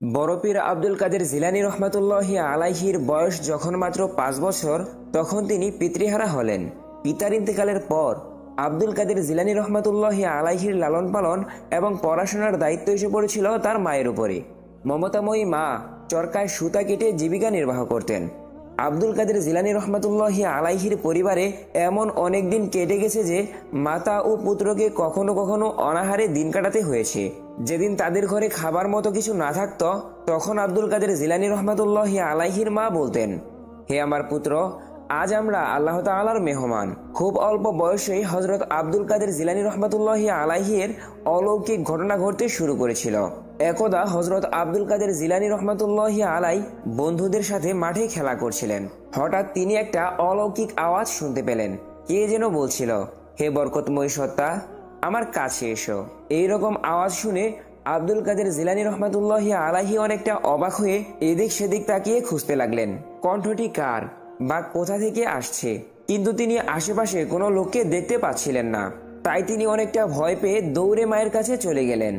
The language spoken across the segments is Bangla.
বড় পীর আব্দুল কাদের জিলানী রহমাতুল্লাহি আলাইহির বয়স যখন মাত্র 5 বছর, তখন তিনি পিতৃহারা হলেন। পিতার ইন্তেকালের পর আব্দুল কাদের জিলানী রহমাতুল্লাহি আলাইহির লালন পালন এবং পড়াশোনার দায়িত্ব এসে পড়েছিল তার মায়ের উপরে। মমতাময়ী মা চরকায় সুতা কেটে জীবিকা নির্বাহ করতেন। আব্দুল কাদের জিলানী রহমাতুল্লাহি আলাইহির পরিবারে এমন অনেক দিন কেটে গেছে যে মাতা ও পুত্রকে কখনো কখনো অনাহারে দিন কাটাতে হয়েছে। যেদিন তাদের ঘরে খাবার মতো কিছু না থাকতো, তখন আব্দুল কাদের জিলানী রহমাতুল্লাহি আলাইহির মা বলতেন, হে আমার পুত্র, আজ আমরা আল্লাহ তাআলার মেহমান। খুব অল্প বয়সেই হজরত আব্দুল কাদের জিলানী রহমাতুল্লাহি আলাইহির অলৌকিক ঘটনা ঘটতে শুরু করেছিল। একদা হজরত আব্দুল কাদের জিলানী রহমাতুল্লাহি আলাই বন্ধুদের সাথে মাঠে খেলা করছিলেন। হঠাৎ তিনি একটা অলৌকিক আওয়াজ শুনতে পেলেন। কে যেন বলছিল, হে বরকতময় সত্তা, আমার কাছে এসো। এইরকম আওয়াজ শুনে আব্দুল কাদের জিলানী রহমাতুল্লাহি আলাইহি অনেকটা অবাক হয়ে এদিক সেদিক তাকিয়ে খুঁজতে লাগলেন কণ্ঠটি কার বা কোথা থেকে আসছে, কিন্তু তিনি আশেপাশে কোনো লোককে দেখতে পাচ্ছিলেন না। তাই তিনি অনেকটা ভয় পেয়ে দৌড়ে মায়ের কাছে চলে গেলেন।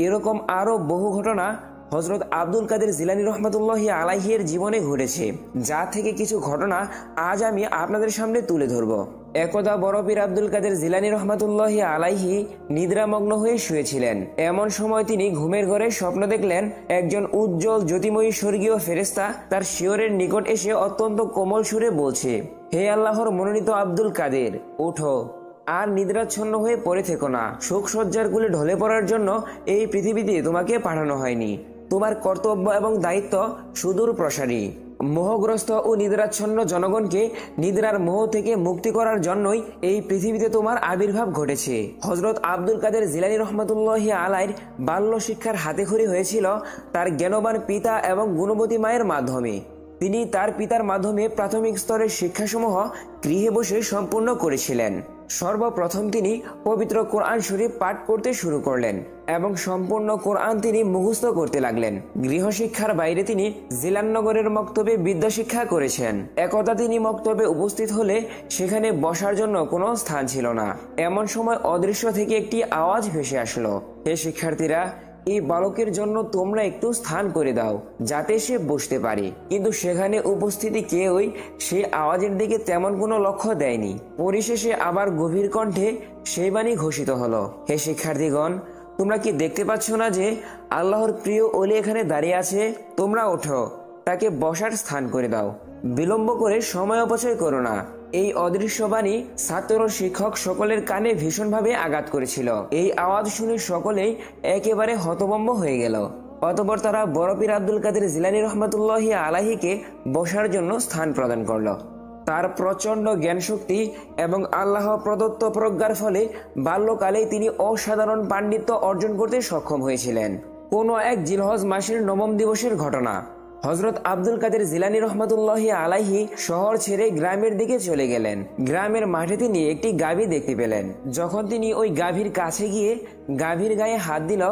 এরকম আরো বহু ঘটনা হজরত আব্দুল কাদের জিলানী রহমাতুল্লাহি আলাইহির জীবনে ঘটেছে, যা থেকে কিছু ঘটনা আজ আমি আপনাদের সামনে তুলে ধরব। একদা বড় পীর আব্দুল কাদের জিলানী রহমাতুল্লাহি আলাইহি নিদ্রামগ্ন হয়ে শুয়েছিলেন। এমন সময় তিনি ঘুমের ঘরে স্বপ্ন দেখলেন, একজন উজ্জ্বল জ্যোতিময়ী স্বর্গীয় ফেরেশতা তার শিয়রের নিকট এসে অত্যন্ত কোমল সুরে বলছে, হে আল্লাহর মনোনীত আব্দুল কাদের, ওঠো, আর নিদ্রাচ্ছন্ন হয়ে পড়ে থেকো না। শোক সজ্জার কুলে ঢলে পড়ার জন্য এই পৃথিবীতে তোমাকে পাঠানো হয়নি। তোমার কর্তব্য এবং দায়িত্ব সুদূর প্রসারী। মোহগ্রস্ত ও নিদ্রাচ্ছন্ন জনগণকে নিদ্রার মোহ থেকে মুক্তি করার জন্যই এই পৃথিবীতে তোমার আবির্ভাব ঘটেছে। হজরত আব্দুল কাদের জিলানী রহমাতুল্লাহি আলাইহির বাল্য শিক্ষার হাতেখড়ি হয়েছিল তার জ্ঞানবান পিতা এবং গুণবতী মায়ের মাধ্যমে। তিনি তার পিতার মাধ্যমে প্রাথমিক স্তরের শিক্ষাসমূহ গৃহে বসে সম্পূর্ণ করেছিলেন। সর্বপ্রথম তিনি পবিত্র কোরআন শরীফ পাঠ করতে শুরু করলেন এবং সম্পূর্ণ কোরআন তিনি মুখস্থ করতে লাগলেন। গৃহশিক্ষার বাইরে তিনি জিলাননগরের মক্তবে বিদ্যা শিক্ষা করেছেন। একদা তিনি মক্তবে উপস্থিত হলে সেখানে বসার জন্য কোনো স্থান ছিল না। এমন সময় অদৃশ্য থেকে একটি আওয়াজ ভেসে আসলো, হে শিক্ষার্থীরা, এই বালকের জন্য তোমরা একটু স্থান করে দাও যাতে সে বসতে পারে। কিন্তু সেখানে উপস্থিতি কেউই সেই আওয়াজের দিকে তেমন কোনো লক্ষ্য দেয়নি। পরিশেষে আবার গভীর কণ্ঠে সেই বাণী ঘোষিত হলো, হে শিক্ষার্থীগণ, তোমরা কি দেখতে পাচ্ছ না যে আল্লাহর প্রিয় ওলি এখানে দাঁড়িয়ে আছে? তোমরা ওঠো, তাকে বসার স্থান করে দাও। বিলম্ব করে সময় অপচয় করো না। এই অদৃশ্য বাণী ছাত্র শিক্ষক সকলের কানে ভীষণভাবে আঘাত করেছিল। এই আওয়াজ শুনে সকলেই একেবারে হতভম্ব হয়ে গেল। অতঃপর তারা বড় পীর আব্দুল কাদের জিলানী রহমাতুল্লাহি আলাইহিকে বসার জন্য স্থান প্রদান করল। তার প্রচন্ড জ্ঞান শক্তি এবং আল্লাহ প্রদত্ত প্রজ্ঞার ফলে বাল্যকালেই তিনি অসাধারণ পাণ্ডিত্য অর্জন করতে সক্ষম হয়েছিলেন। কোনো এক জিলহজ মাসের 9ম দিবসের ঘটনা। হজরত আব্দুল কাদের জিলানী রহমাতুল্লাহি আলাইহি শহর ছেড়ে গ্রামের দিকে চলে গেলেন। গ্রামের মাঠে তিনি একটি গাভী দেখতে পেলেন। যখন তিনি ওই গাভীর কাছে গিয়ে গাভীর গায়ে হাত দিল,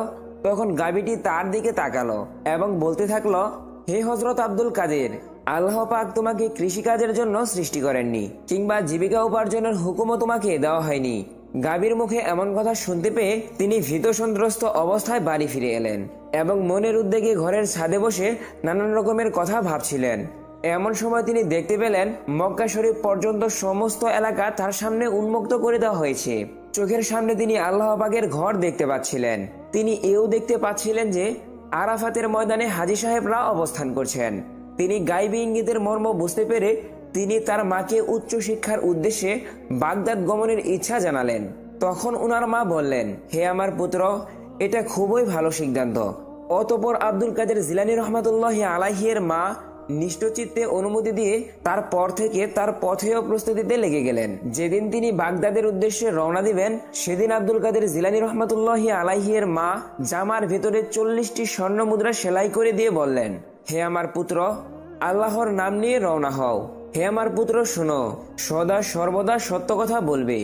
তখন গাভীটি তার দিকে তাকালো এবং বলতে থাকলো, হে হজরত আব্দুল কাদের, আল্লাহ পাক তোমাকে কৃষিকাজের জন্য সৃষ্টি করেননি, কিংবা জীবিকা উপার্জনের হুকুমও তোমাকে দেওয়া হয়নি। গাভীর মুখে এমন কথা শুনতে পেয়ে তিনি ভীত সন্ত্রস্ত অবস্থায় বাড়ি ফিরে এলেন এবং মনের উদ্বেগে ঘরের ছাদে বসে নানান রকমের কথা ভাবছিলেন। এমন সময় তিনি দেখতে পেলেন মক্কা শরীফ পর্যন্ত সমস্ত এলাকা তার সামনে উন্মুক্ত করে দেওয়া হয়েছে। চোখের সামনে তিনি আল্লাহ পাকের ঘর দেখতে পাচ্ছিলেন। তিনি এও দেখতে পাচ্ছিলেন যে আরাফাতের ময়দানে হাজী সাহেবরা অবস্থান করছেন। তিনি গায়বী ইঙ্গিতের মর্ম বুঝতে পেরে তিনি তার মাকে উচ্চ শিক্ষার উদ্দেশ্যে বাগদাদ গমনের ইচ্ছা জানালেন। তখন উনার মা বললেন, হে আমার পুত্র, এটা খুবই ভালো সিদ্ধান্ত। অতঃপর আব্দুল কাদের জিলানী রহমাতুল্লাহি আলাইহির মা নিষ্ঠচিত্তে অনুমতি দিয়ে তারপর থেকে তার পথেও প্রস্তুতিতে লেগে গেলেন। যেদিন তিনি বাগদাদের উদ্দেশ্যে রওনা দিবেন, সেদিন আব্দুল কাদের জিলানী রহমাতুল্লাহি আলাইহির মা জামার ভেতরে 40টি স্বর্ণ মুদ্রা সেলাই করে দিয়ে বললেন, হে আমার পুত্র, আল্লাহর নাম নিয়ে রওনা হও। হে আমার পুত্র, শোনো, সদা সর্বদা সত্য কথা বলবে,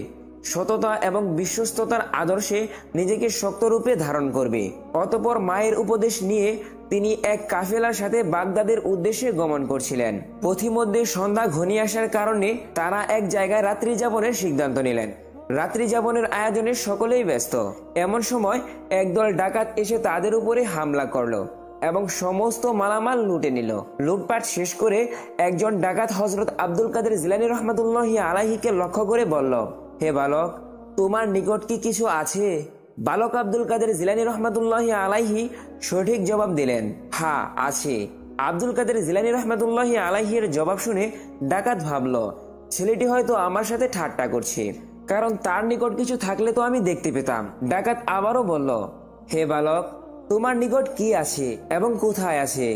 সততা এবং বিশ্বস্ততার আদর্শে নিজেকে শক্তরূপে ধারণ করবে। অতঃপর মায়ের উপদেশ নিয়ে তিনি এক কাফেলার সাথে বাগদাদের উদ্দেশ্যে গমন করছিলেন। পথিমধ্যে সন্ধ্যা ঘনিয়ে আসার কারণে তারা এক জায়গায় রাত্রি যাপনের সিদ্ধান্ত নিলেন। রাত্রি যাপনের আয়োজনে সকলেই ব্যস্ত। এমন সময় একদল ডাকাত এসে তাদের উপরে হামলা করলো এবং সমস্ত মালামাল লুটে নিল। লুটপাট শেষ করে একজন ডাকাত হযরত আব্দুল কাদের জিলানী রহমাতুল্লাহি আলাইহিকে লক্ষ্য করে বলল, হে বালক, তোমার নিকট কি কিছু আছে? বালক আব্দুল কাদের জিলানী রহমাতুল্লাহি আলাইহি সঠিক জবাব দিলেন, হ্যাঁ আছে। আব্দুল কাদের জিলানী রহমাতুল্লাহি আলাইহির জবাব শুনে ডাকাত ভাবল, ছেলেটি হয়তো আমার সাথে ঠাট্টা করছে, কারণ তার নিকট কিছু থাকলে তো আমি দেখতে পেতাম। ডাকাত আবারও বলল, হে বালক, তোমার নিকট কি আছে এবং কোথায় আছে?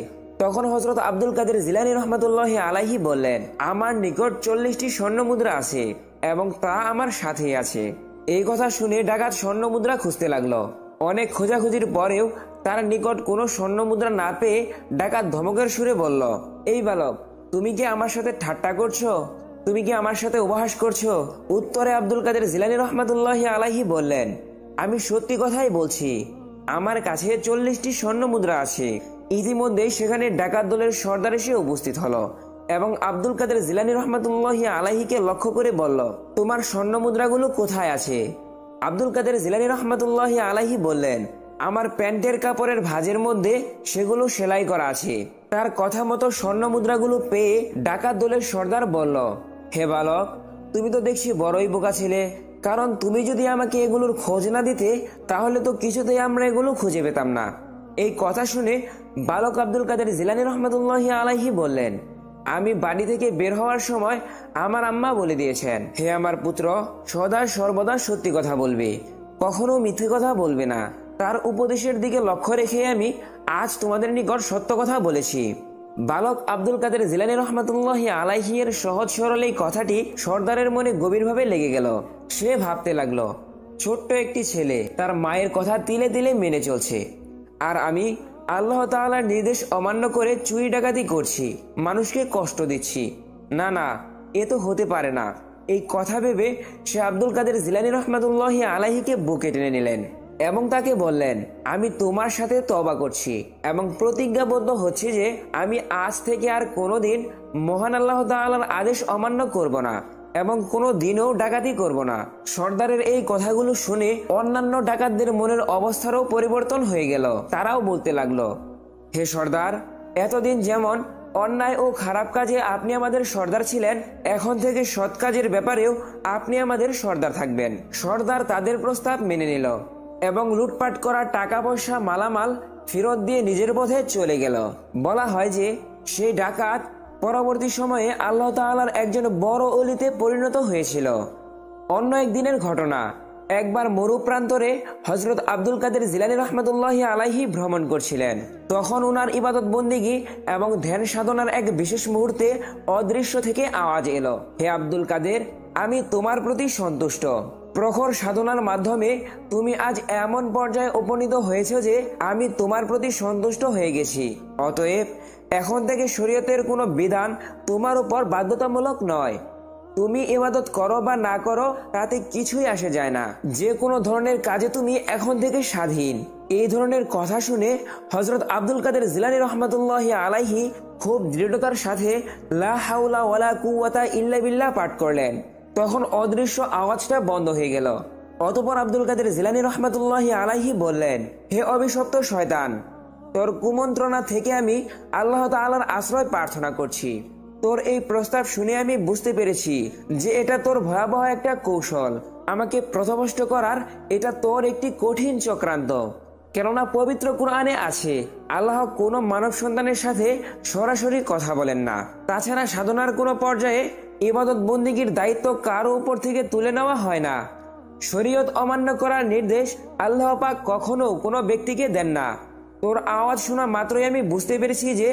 তখন হযরত আব্দুল কাদের জিলানী রহমাতুল্লাহি আলাইহি বললেন, আমার নিকট 40টি স্বর্ণ মুদ্রা আছে এবং তা আমার সাথেই আছে। এই কথা শুনে ডাকাত স্বর্ণ মুদ্রা খুঁজতে লাগলো। অনেক খোঁজাখুঁজির পরেও তার নিকট কোনো স্বর্ণ মুদ্রা না পেয়ে ডাকাত ধমকের সুরে বলল, এই বালক, তুমি কি আমার সাথে ঠাট্টা করছো? তুমি কি আমার সাথে উপহাস করছো? উত্তরে আব্দুল কাদের জিলানী রহমাতুল্লাহি আলাইহি বললেন, আমি সত্যি কথাই বলছি, আমার কাছে 40টি স্বর্ণ মুদ্রা আছে। ইতিমধ্যেই সেখানে ডাকাত দলের সর্দার এসে উপস্থিত হলো এবং আব্দুল কাদের জিলানী রহমাতুল্লাহি আলাইহিকে লক্ষ্য করে বলল, তোমার স্বর্ণ মুদ্রাগুলো কোথায় আছে? আব্দুল কাদের জিলানী রহমাতুল্লাহি আলাইহি বললেন, আমার প্যান্টের কাপড়ের ভাঁজের মধ্যে সেগুলো সেলাই করা আছে। তার কথা মতো স্বর্ণ মুদ্রাগুলো পেয়ে ডাকাত দলের সর্দার বলল, হে বালক, তুমি তো দেখছি বড়ই বোকা ছেলে, কারণ তুমি যদি আমাকে এগুলোর খোঁজ না দিতে তাহলে তো কিছুতেই আমরা এগুলো খুঁজে পেতাম না। এই কথা শুনে বালক আব্দুল কাদের জিলানী রহমাতুল্লাহি আলাইহি বললেন, আমি বাড়ি থেকে বের হওয়ার সময় আমার আম্মা বলে দিয়েছেন, হে আমার পুত্র, সদা সর্বদা সত্যি কথা বলবে, কখনো মিথ্যে কথা বলবে না। তার উপদেশের দিকে লক্ষ্য রেখে আমি আজ তোমাদের নিকট সত্য কথা বলেছি। বালক আব্দুল কাদের জিলানী রহমাতুল্লাহি আলাইহি এর সহজ সরল এই কথাটি সর্দারের মনে গভীরভাবে লেগে গেল। সে ভাবতে লাগলো, ছোট্ট একটি ছেলে তার মায়ের কথা তিলে তিলে মেনে চলছে, আর আমি আল্লাহ তাআলার নির্দেশ অমান্য করে চুরি ডাকাতি করছি, মানুষকে কষ্ট দিচ্ছি। না না, এ তো হতে পারে না। এই কথা ভেবে সে আব্দুল কাদের জিলানী রহমাতুল্লাহি আলাইহিকে বুকে টেনে নিলেন এবং তাকে বললেন, আমি তোমার সাথে তওবা করছি এবং প্রতিজ্ঞাবদ্ধ হচ্ছে যে আমি আজ থেকে আর কোনোদিন মহান আল্লাহ তাআলার আদেশ অমান্য করব না এবং কোনো দিনও ডাকাতি করব না। সর্দারের এই কথাগুলো শুনে অন্যান্য ডাকাতদের মনের অবস্থারও পরিবর্তন হয়ে গেল। তারাও বলতে লাগলো, হে সর্দার, এতদিন যেমন অন্যায় ও খারাপ কাজে আপনি আমাদের সর্দার ছিলেন, এখন থেকে সৎ কাজের ব্যাপারেও আপনি আমাদের সর্দার থাকবেন। সর্দার তাদের প্রস্তাব মেনে নিল এবং লুটপাট করা টাকা পয়সা মালামাল ফেরত দিয়ে নিজের পথে চলে গেল। বলা হয় যে সেই ডাকাত পরবর্তী সময়ে আল্লাহ তাআলার একজন বড় ওলিতে পরিণত হয়েছিল। অন্য একদিনের ঘটনা, একবার মরু প্রান্তরে হযরত আব্দুল কাদের জিলানী রহমাতুল্লাহি আলাইহি ভ্রমণ করছিলেন। তখন উনার ইবাদত বন্দিগি এবং ধ্যান সাধনার এক বিশেষ মুহূর্তে অদৃশ্য থেকে আওয়াজ এলো, হে আব্দুল কাদের, আমি তোমার প্রতি সন্তুষ্ট। প্রখর সাধনার মাধ্যমে তুমি আজ এমন পর্যায়ে উপনীত হয়েছে যে আমি তোমার প্রতি সন্তুষ্ট হয়ে গেছি। অতএব এখন থেকে শরীয়তের কোনো বিধান তোমার উপর বাধ্যতামূলক নয়। তুমি ইবাদত করো বা না করো তাতে কিছুই আসে যায় না। যে কোনো ধরনের কাজে তুমি এখন থেকে স্বাধীন। এই ধরনের কথা শুনে হযরত আব্দুল কাদের জিলানী রহমাতুল্লাহি আলাইহি খুব দৃঢ়তার সাথে লা হাওলা ওয়ালা কুওয়াতা ইল্লা বিল্লাহ পাঠ করলেন। তখন অদৃশ্য আওয়াজটা বন্ধ হয়ে গেল। অতঃপর আব্দুল কাদের জিলানী রহমাতুল্লাহি আলাইহি বললেন, হে অভিশপ্ত শয়তান, তোর কুমন্ত্রণা থেকে আমি আল্লাহ তাআলার আশ্রয় প্রার্থনা করছি। তোর এই প্রস্তাব শুনে আমি বুঝতে পেরেছি যে এটা তোর ভয়াবহ একটা কৌশল। আমাকে পথভ্রষ্ট করার এটা তোর একটি কঠিন চক্রান্ত। কেননা পবিত্র কুরআনে আছে, আল্লাহ কোনো মানব সন্তানের সাথে সরাসরি কথা বলেন না। তাছাড়া সাধনার কোনো পর্যায়ে ইবাদত বন্দিগির দায়িত্ব কারো উপর থেকে তুলে নেওয়া হয় না। শরীয়ত অমান্য করার নির্দেশ আল্লাহ পাক কখনো কোনো ব্যক্তিকে দেন না। তোর আওয়াজ শোনা মাত্রই আমি বুঝতে পেরেছি যে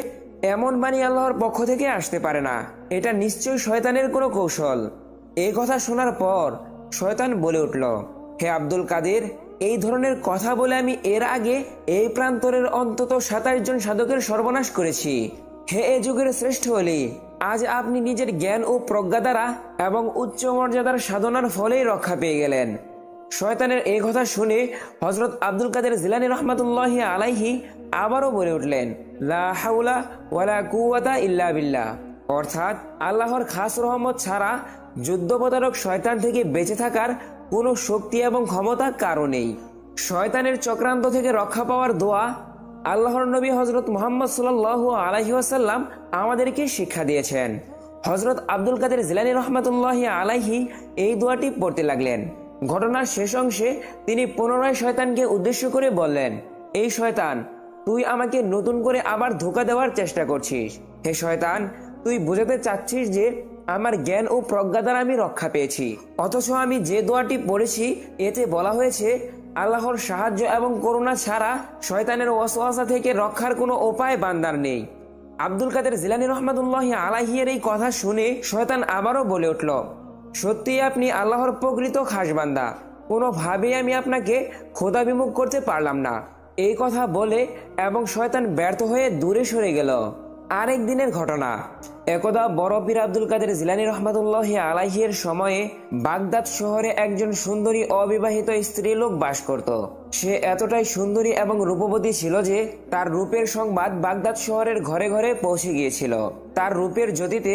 এমন বাণী আল্লাহর পক্ষ থেকে আসতে পারে না। এটা নিশ্চয়ই শয়তানের কোনো কৌশল। এই কথা শোনার পর শয়তান বলে উঠল, হে আব্দুল কাদের, এই ধরনের কথা বলে আমি এর আগে এই প্রান্তরের অন্তত 27 জন সাধকের সর্বনাশ করেছি। হে এ যুগের শ্রেষ্ঠ ওলি, আজ আপনি নিজের জ্ঞান ও প্রজ্ঞা দ্বারা এবং উচ্চ মর্যাদার সাধনার ফলেই রক্ষা পেয়ে গেলেন। শয়তানের এই কথা শুনে হযরত আব্দুল কাদের জিলানী রহমাতুল্লাহি আলাইহি আবারও বলে উঠলেন, লা হাওলা ওয়ালা কুওয়াতা ইল্লা বিল্লাহ, অর্থাৎ আল্লাহর খাস রহমত ছাড়া যুদ্ধপতারক শয়তান থেকে বেঁচে থাকার কোনো শক্তি এবং ক্ষমতা কারো নেই। শয়তানের চক্রান্ত থেকে রক্ষা পাওয়ার দোয়া আল্লাহর নবী হযরত মুহাম্মদ সাল্লাল্লাহু আলাইহি ওয়াসাল্লাম আমাদেরকে শিক্ষা দিয়েছেন। হযরত আব্দুল কাদের জিলানী রহমাতুল্লাহি আলাইহি এই দোয়াটি পড়তে লাগলেন। ঘটনার শেষ অংশে তিনি পুনরায় শয়তানকে উদ্দেশ্য করে বললেন, এই শয়তান, তুই আমাকে নতুন করে আবার ধোঁকা দেওয়ার চেষ্টা করছিস। হে শয়তান, তুই বোঝাতে চাচ্ছিস যে আমার জ্ঞান ও প্রজ্ঞা দ্বারা আমি রক্ষা পেয়েছি, অথচ আমি যে দোয়াটি পড়েছি এতে বলা হয়েছে আল্লাহর সাহায্য এবং করুণা ছাড়া শয়তানের ওয়াসওয়াসা থেকে রক্ষার কোনো উপায় বান্দার নেই। আব্দুল কাদের জিলানী রহমাতুল্লাহি আলাইহির এই কথা শুনে শয়তান আবারও বলে উঠল, সত্যিই আপনি আল্লাহর প্রকৃত খাস বান্দা, কোনোভাবেই আমি আপনাকে খোদা বিমুখ করতে পারলাম না। এই কথা বলে এবং শয়তান ব্যর্থ হয়ে দূরে সরে গেল। আরেক দিনের ঘটনা। একদা বড় পীর আব্দুল কাদের জিলানী রহমাতুল্লাহি আলাইহির সময়ে বাগদাদ শহরে একজন সুন্দরী অবিবাহিত স্ত্রী লোক বাস করত। সে এতটাই সুন্দরী এবং রূপবতী ছিল যে তার রূপের সংবাদ বাগদাদ শহরের ঘরে ঘরে পৌঁছে গিয়েছিল। তার রূপের জ্যোতিতে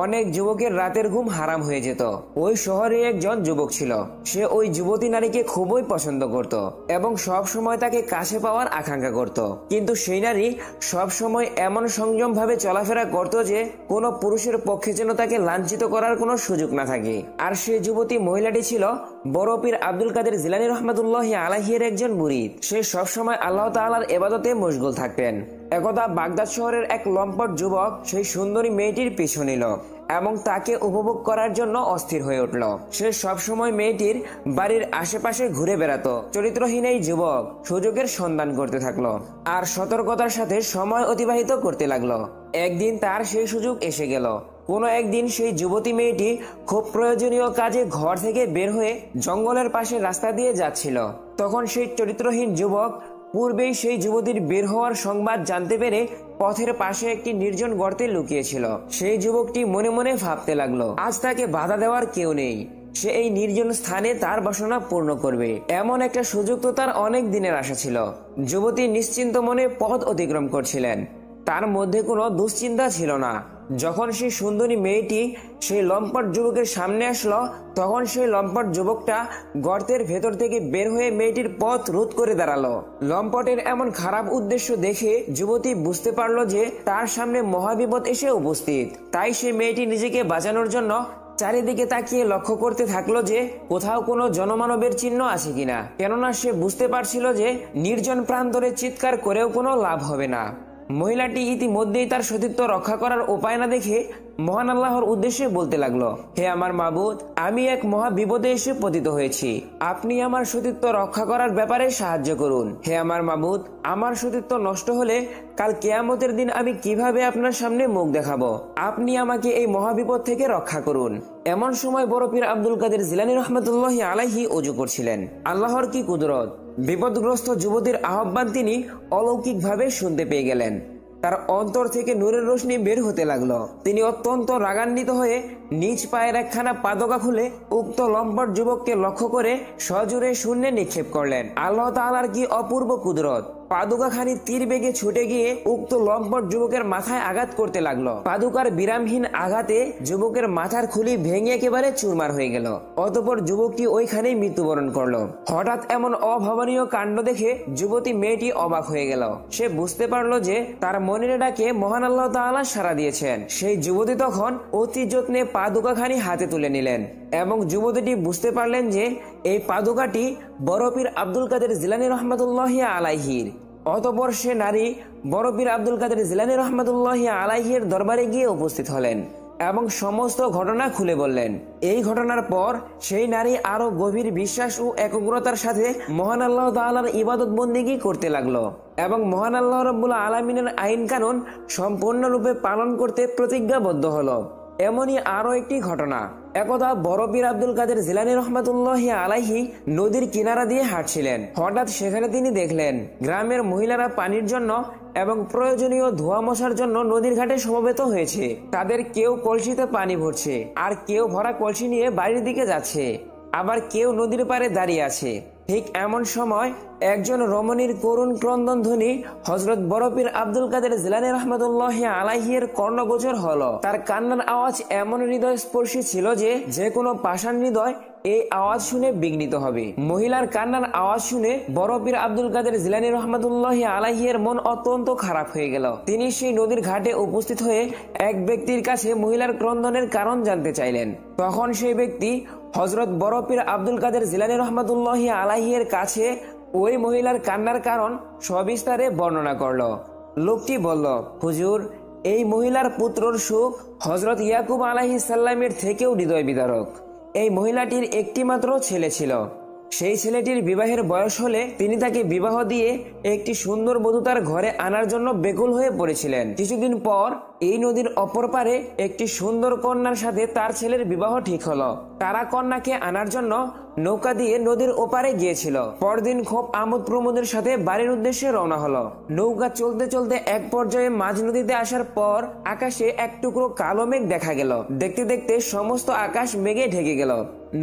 অনেক যুবকের রাতের ঘুম হারাম হয়ে যেত। ওই শহরে একজন যুবক ছিল, সে ওই যুবতী নারীকে খুবই পছন্দ করত এবং সব সময় তাকে কাছে পাওয়ার আকাঙ্ক্ষা করত। কিন্তু সেই নারী সব সময় এমন সংযম ভাবে চলাফেরা করত যে কোনো পুরুষের পক্ষে যেন তাকে লাঞ্ছিত করার কোনো সুযোগ না থাকে। আর সেই যুবতী মহিলাটি ছিল বড় পীর আব্দুল কাদের জিলানী রহমাতুল্লাহি আলাইহির একজন মুরিদ। সে সবসময় আল্লাহ তাআলার ইবাদতে মশগুল থাকতেন। একদা বাগদাদ শহরের এক লম্পট যুবক সেই সুন্দরী মেয়েটির পিছু নিল এবং তাকে উপভোগ করার জন্য অস্থির হয়ে উঠল। সে সবসময় মেয়েটির বাড়ির আশেপাশে ঘুরে বেড়াতো। চরিত্রহীন এই যুবক সুযোগের সন্ধান করতে থাকলো আর সতর্কতার সাথে সময় অতিবাহিত করতে লাগলো। একদিন তার সেই সুযোগ এসে গেল। কোনো একদিন সেই যুবতী মেয়েটি খুব প্রয়োজনীয় কাজে ঘর থেকে বের হয়ে জঙ্গলের পাশে রাস্তা দিয়ে যাচ্ছিল। তখন সেই চরিত্রহীন যুবক পূর্বেই সেই যুবতীর বের হওয়ার সংবাদ জানতে পেরে পথের পাশে একটি নির্জন গর্তে লুকিয়েছিল। সেই যুবকটি মনে মনে ভাবতে লাগলো, আজ তাকে বাধা দেওয়ার কেউ নেই, সে এই নির্জন স্থানে তার বাসনা পূর্ণ করবে। এমন একটা সুযোগ তো তার অনেক দিনের আশা ছিল। যুবতী নিশ্চিন্ত মনে পথ অতিক্রম করছিলেন, তার মধ্যে কোনো দুশ্চিন্তা ছিল না। যখন সেই সুন্দরী মেয়েটি সেই লম্পট যুবকের সামনে আসলো, তখন সেই লম্পট যুবকটা গর্তের ভেতর থেকে বের হয়ে মেয়েটির পথ রোধ করে দাঁড়ালো। লম্পটের এমন খারাপ উদ্দেশ্য দেখে যুবতী বুঝতে পারলো যে তার সামনে মহাবিপদ এসে উপস্থিত। তাই সেই মেয়েটি নিজেকে বাঁচানোর জন্য চারিদিকে তাকিয়ে লক্ষ্য করতে থাকলো যে কোথাও কোনো জনমানবের চিহ্ন আছে কিনা, কেননা সে বুঝতে পারছিল যে নির্জন প্রান্তরে চিৎকার করেও কোনো লাভ হবে না। মহিলাটি ইতিমধ্যেই তার সতীত্ব রক্ষা করার উপায় না দেখে মহান আল্লাহর উদ্দেশ্যে বলতে লাগলো, হে আমার মাবুদ, আমি এক মহা বিপদে এসে পতিত হয়েছি, আপনি আমার সতীত্ব রক্ষা করার ব্যাপারে সাহায্য করুন। হে আমার মাবুদ, আমার সতীত্ব নষ্ট হলে কাল কিয়ামতের দিন আমি কিভাবে আপনার সামনে মুখ দেখাবো? আপনি আমাকে এই মহাবিপদ থেকে রক্ষা করুন। এমন সময় বড় পীর আব্দুল কাদের জিলানী রহমাতুল্লাহি আলাইহি ওযু করছিলেন। আল্লাহর কি কুদরত! বিপদগ্রস্ত যুবতীর আহ্বান তিনি অলৌকিকভাবে শুনতে পেয়ে গেলেন। তার অন্তর থেকে নূরের রোশনি বের হতে লাগলো। তিনি অত্যন্ত রাগান্বিত হয়ে নিজ পায়ের একখানা পাদকা খুলে উক্ত লম্পট যুবককে লক্ষ্য করে সজোরে শূন্যে নিক্ষেপ করলেন। আল্লাহ তাআলার কি অপূর্ব কুদরত! পাদুকাখানি তীর বেগে ছুটে গিয়ে উক্ত লম্পট যুবকের মাথায় আঘাত করতে লাগলো। পাদুকার বিরামহীন আঘাতে যুবকের মাথার খুলি ভেঙে একেবারে চুরমার হয়ে গেল। অতঃপর যুবকটি ওইখানেই মৃত্যুবরণ করলো। হঠাৎ এমন অভাবনীয় কাণ্ড দেখে যুবতী মেয়েটি অবাক হয়ে গেল। সে বুঝতে পারলো যে তার মনের ডাকে মহান আল্লাহ তাআলা সাড়া দিয়েছেন। সেই যুবতী তখন অতি যত্নে পাদুকাখানি হাতে তুলে নিলেন এবং যুবতীটি বুঝতে পারলেন যে এই পাদুকাটি বড় পীর আব্দুল কাদের জিলানী রহমাতুল্লাহি আলাইহির। অতঃপর সে নারী বড় পীর আব্দুল কাদের জিলানী রহমাতুল্লাহি আলাইহির দরবারে গিয়ে উপস্থিত হলেন এবং সমস্ত ঘটনা খুলে বললেন। এই ঘটনার পর সেই নারী আরো গভীর বিশ্বাস ও একগ্রতার সাথে মহান আল্লাহ তাআলার ইবাদত বন্দেগী করতে লাগলো এবং মহান আল্লাহ রাব্বুল আলামিনের আইন কানুন সম্পূর্ণরূপে পালন করতে প্রতিজ্ঞাবদ্ধ হলো। এমনই আরো একটি ঘটনা। একদা বড় পীর আব্দুল কাদের জিলানী রহমাতুল্লাহি আলাইহি নদীর কিনারা দিয়ে হাঁটছিলেন। হঠাৎ সেখানে তিনি দেখলেন গ্রামের মহিলারা পানির জন্য এবং প্রয়োজনীয় ধোয়া মশার জন্য নদীর ঘাটে সমবেত হয়েছে। তাদের কেউ কলসিতে পানি ভরছে, আর কেউ ভরা কলসি নিয়ে বাড়ির দিকে যাচ্ছে, আবার কেউ নদীর পাড়ে দাঁড়িয়ে আছে। ঠিক এমন সময় একজন রমণীর করুণ ক্রন্দন ধ্বনি হযরত বড় পীর আব্দুল কাদের জিলানী রহমাতুল্লাহি আলাইহির কর্ণগোচর হলো। তার কান্নার আওয়াজ এমন হৃদয় স্পর্শী ছিল যে কোনো পাষাণ হৃদয় এই আওয়াজ শুনে বিঘ্নিত হবে। মহিলার কান্নার আওয়াজ শুনে বড় পীর আব্দুল কাদের জিলানী রহমাতুল্লাহি আলাইহি এর মন অত্যন্ত খারাপ হয়ে গেল। তিনি সেই নদীর ঘাটে উপস্থিত হয়ে এক ব্যক্তির কাছে মহিলার ক্রন্দনের কারণ জানতে চাইলেন। তখন সেই ব্যক্তি হযরত বড় পীর আব্দুল কাদের জিলানী রহমাতুল্লাহি আলাইহি এর কাছে ওই মহিলার কান্নার কারণ সবিস্তারে বর্ণনা করল। লোকটি বলল, হুজুর, এই মহিলার পুত্রর সুখ হযরত ইয়াকুব আলাইহিস সালামের থেকেও হৃদয় বিদারক। এই মহিলাটির একটি মাত্র ছেলে ছিল। সেই ছেলেটির বিবাহের বয়স হলে তিনি তাকে বিবাহ দিয়ে একটি সুন্দর বধূ তার ঘরে আনার জন্য বেকুল হয়ে পড়েছিলেন। কিছুদিন পর এই নদীর অপর পারে একটি সুন্দর কন্যার সাথে তার ছেলের বিবাহ ঠিক হলো। তারা কন্যাকে আনার জন্য নৌকা দিয়ে নদীর ওপারে গিয়েছিল। পরদিন খুব আমোদ প্রমোদের সাথে বাড়ির উদ্দেশ্যে রওনা হলো। নৌকা চলতে চলতে এক পর্যায়ে মাঝ নদীতে আসার পর আকাশে এক টুকরো কালো মেঘ দেখা গেল। দেখতে দেখতে সমস্ত আকাশ মেঘে ঢেকে গেল।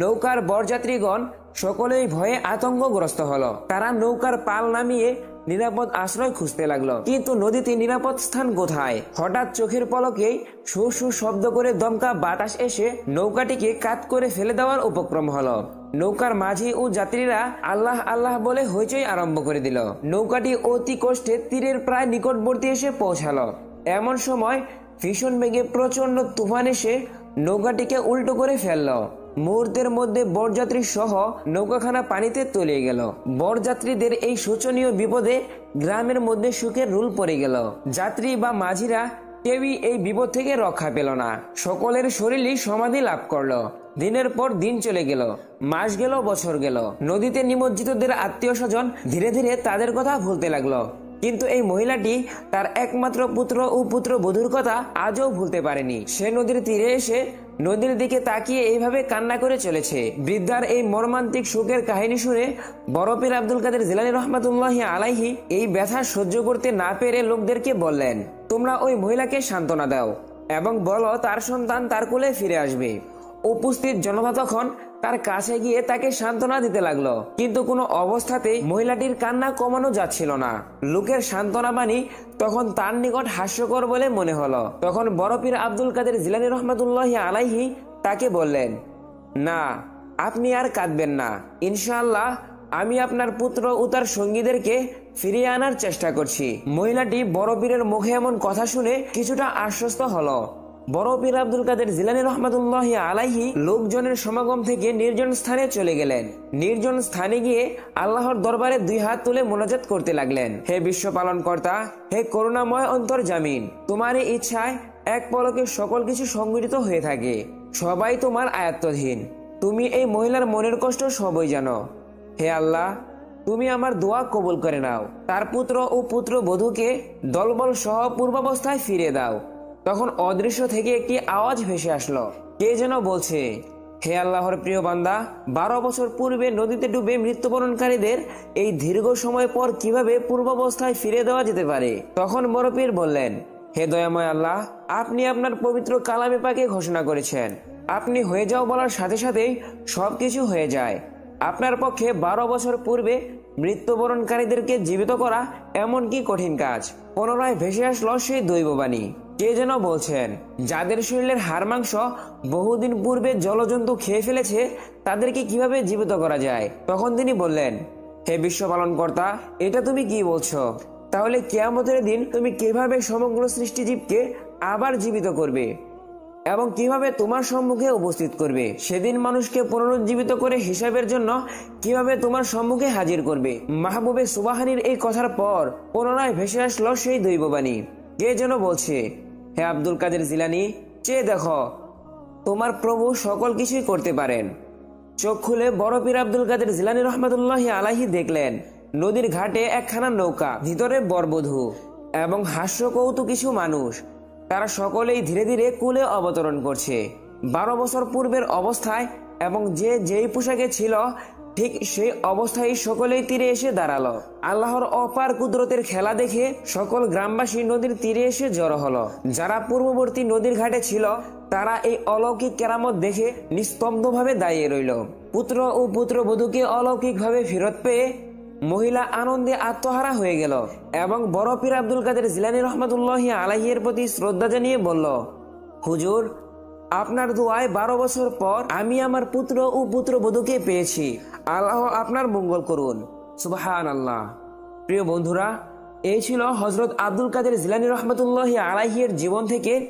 নৌকার বরযাত্রীগণ সকলেই ভয়ে আতঙ্কগ্রস্ত হলো। তারা নৌকার পাল নামিয়ে নিরাপদ আশ্রয় খুঁজতে লাগলো, কিন্তু নদীতে নিরাপদ স্থান কোথায়? হঠাৎ চোখের পলকেই সু সু শব্দ করে দমকা বাতাস এসে নৌকাটিকে কাত করে ফেলে দেওয়ার উপক্রম হলো। নৌকার মাঝি ও যাত্রীরা আল্লাহ আল্লাহ বলে হইচই আরম্ভ করে দিল। নৌকাটি অতি কষ্টে তীরের প্রায় নিকটবর্তী এসে পৌঁছালো। এমন সময় ভীষণ বেগে প্রচন্ড তুফান এসে নৌকাটিকে উল্টো করে ফেললো। মুহূর্তের মধ্যে বরযাত্রী সহ নৌকাখানা পানিতে তলিয়ে গেল। বরযাত্রীদের এই শোচনীয় বিপদে গ্রামের মধ্যে সুখের রুল পড়ে গেল। যাত্রী বা মাঝিরা কেউই এই বিপদ থেকে রক্ষা পেল না। সকলের শরীরই সমাধি লাভ করলো। দিনের পর দিন চলে গেল, মাস গেল, বছর গেল। নদীতে নিমজ্জিতদের আত্মীয় স্বজন ধীরে ধীরে তাদের কথা ভুলতে লাগলো, কিন্তু এই মহিলাটি তার একমাত্র পুত্র ও পুত্রবধূর কথা আজও ভুলতে পারেনি। সে নদীর তীরে এসে নদীর দিকে তাকিয়ে এইভাবে কান্না করে চলেছে। বৃদ্ধার এই মর্মান্তিক শোকের কাহিনী শুনে বড় পীর আব্দুল কাদের জিলানী রহমাতুল্লাহি আলাইহি এই ব্যথা সহ্য করতে না পেরে লোকদেরকে বললেন, তোমরা ওই মহিলাকে সান্ত্বনা দাও এবং বলো তার সন্তান তার কোলে ফিরে আসবে। উপস্থিত জনতা তখন তার কাছে গিয়ে তাকে সান্ত্বনা দিতে লাগলো, কিন্তু কোনো অবস্থাতেই মহিলাটির কান্না কমানো যাচ্ছিল না। লোকের সান্ত্বনা বাণী তখন তার নিকট হাস্যকর বলে মনে হলো। তখন বড় পীর আব্দুল কাদের জিলানী রহমাতুল্লাহি আলাইহি তাকে বললেন, না, আপনি আর কাঁদবেন না। ইনশাআল্লাহ আমি আপনার পুত্র ও তার সঙ্গীদেরকে ফিরিয়ে আনার চেষ্টা করছি। মহিলাটি বড় পীরের মুখে এমন কথা শুনে কিছুটা আশ্বস্ত হলো। বড় পীর আব্দুল কাদের জিলানী রহমাতুল্লাহি আলাইহি লোকজনের সমাগম থেকে নির্জন স্থানে চলে গেলেন। নির্জন স্থানে গিয়ে আল্লাহর দরবারে দুই হাত তুলে মোনাজাত করতে লাগলেন, হে বিশ্ব পালন কর্তা, হে করুণাময় অন্তর্জামিন, তোমার ইচ্ছায় এক পলকে সকল কিছু সংগঠিত হয়ে থাকে। সবাই তোমার আয়ত্তাধীন। তুমি এই মহিলার মনের কষ্ট সবই জানো। হে আল্লাহ, তুমি আমার দোয়া কবুল করে নাও। তার পুত্র ও পুত্রবধূকে দলবল সহ পূর্বাবস্থায় ফিরিয়ে দাও। তখন অদৃশ্য থেকে একটি আওয়াজ ভেসে আসলো। কে যেন বলছে, হে আল্লাহর প্রিয় বান্দা, 12 বছর পূর্বে নদীতে ডুবে মৃত্যুবরণকারীদের এই দীর্ঘ সময় পর কিভাবে পূর্বাবস্থায় ফিরে দেওয়া যেতে পারে? তখন বড় পীর বললেন, হে দয়াময় আল্লাহ, আপনি আপনার পবিত্র কালামে পাকে ঘোষণা করেছেন, আপনি হয়ে যাও বলার সাথে সাথেই সবকিছু হয়ে যায়। আপনার পক্ষে 12 বছর পূর্বে মৃত্যুবরণকারীদেরকে জীবিত করা এমন কি কঠিন কাজ? পুনরায় ভেসে আসলো সেই দৈববাণী। কে যেন বলছেন, যাদের শরীরের হাড় মাংস বহুদিন পূর্বে জলজন্তু খেয়ে ফেলেছে তাদেরকে কিভাবে জীবিত করা যায়? তখন তিনি বললেন, হে বিশ্ব পালন কর্তা, এটা তুমি কি বলছো? তাহলে কিয়ামতের দিন তুমি কিভাবে সমগ্র সৃষ্টিজীবকে আবার জীবিত করবে এবং কিভাবে তোমার সম্মুখে উপস্থিত করবে? সেদিন মানুষকে পুনরুজ্জীবিত করে হিসাবের জন্য কিভাবে তোমার সম্মুখে হাজির করবে? মাহবুবে সুবহানীর এই কথার পর পুনরায় ভেসে আসলো সেই দৈববাণী। কে যেন বলছে, হে আব্দুল কাদের জিলানী, চেয়ে দেখো, তোমার প্রভু সকল কিছুই করতে পারেন। চোখ খুলে বড় পীর আব্দুল কাদের জিলানী রহমাতুল্লাহি আলাইহি দেখলেন নদীর ঘাটে একখানা নৌকা, ভিতরে বরবধূ এবং হাস্য কৌতুক কিছু মানুষ। তারা সকলেই ধীরে ধীরে কূলে অবতরণ করছে। 12 বছর পূর্বের অবস্থায় এবং যে যেই পোশাকে ছিল ঠিক সেই অবস্থায় সকলেই তীরে এসে দাঁড়ালো। আল্লাহর অপার কুদরতের খেলা দেখে সকল গ্রামবাসী নদীর তীরে এসে জড়ো হলো। যারা পূর্ববর্তী নদীর ঘাটে ছিল তারা এই অলৌকিক কেরামত দেখে নিস্তব্ধভাবে দাঁড়িয়ে রইল। পুত্র ও পুত্রবধূকে অলৌকিকভাবে ফেরত পেয়ে মহিলা আনন্দে আত্মহারা হয়ে গেল এবং বড় পীর আব্দুল কাদের জিলানী রহমাতুল্লাহি আলাইহি এর প্রতি শ্রদ্ধা জানিয়ে বলল, হুজুর, আপনার দোয়ায় 12 বছর পর আমি আমার পুত্র ও পুত্রবধূকে পেয়েছি। আল্লাহ আপনার মঙ্গল করুন। সুবহানাল্লাহ। প্রিয় বন্ধুরা, এই ছিল হযরত আব্দুল কাদের জিলানী রহমাতুল্লাহি আলাইহির জীবন থেকে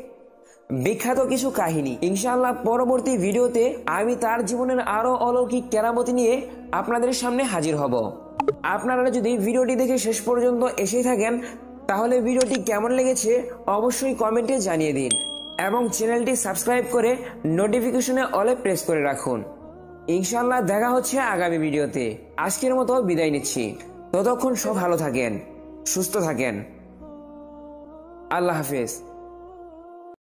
বিখ্যাত কিছু কাহিনী। ইনশাআল্লাহ পরবর্তী ভিডিওতে আমি তার জীবনের আরো অলৌকিক কেরামতি নিয়ে আপনাদের সামনে হাজির হব। আপনারা যদি ভিডিওটি দেখে শেষ পর্যন্ত এসে থাকেন তাহলে ভিডিওটি কেমন লেগেছে অবশ্যই কমেন্টে জানিয়ে দিন এবং চ্যানেলটি সাবস্ক্রাইব করে নোটিফিকেশনে অলে প্রেস করে রাখুন। ইনশাআল্লাহ দেখা হচ্ছে আগামী ভিডিওতে। আজকের মতো বিদায় নিচ্ছি। ততক্ষণ সব ভালো থাকেন, সুস্থ থাকেন। আল্লাহ হাফেজ।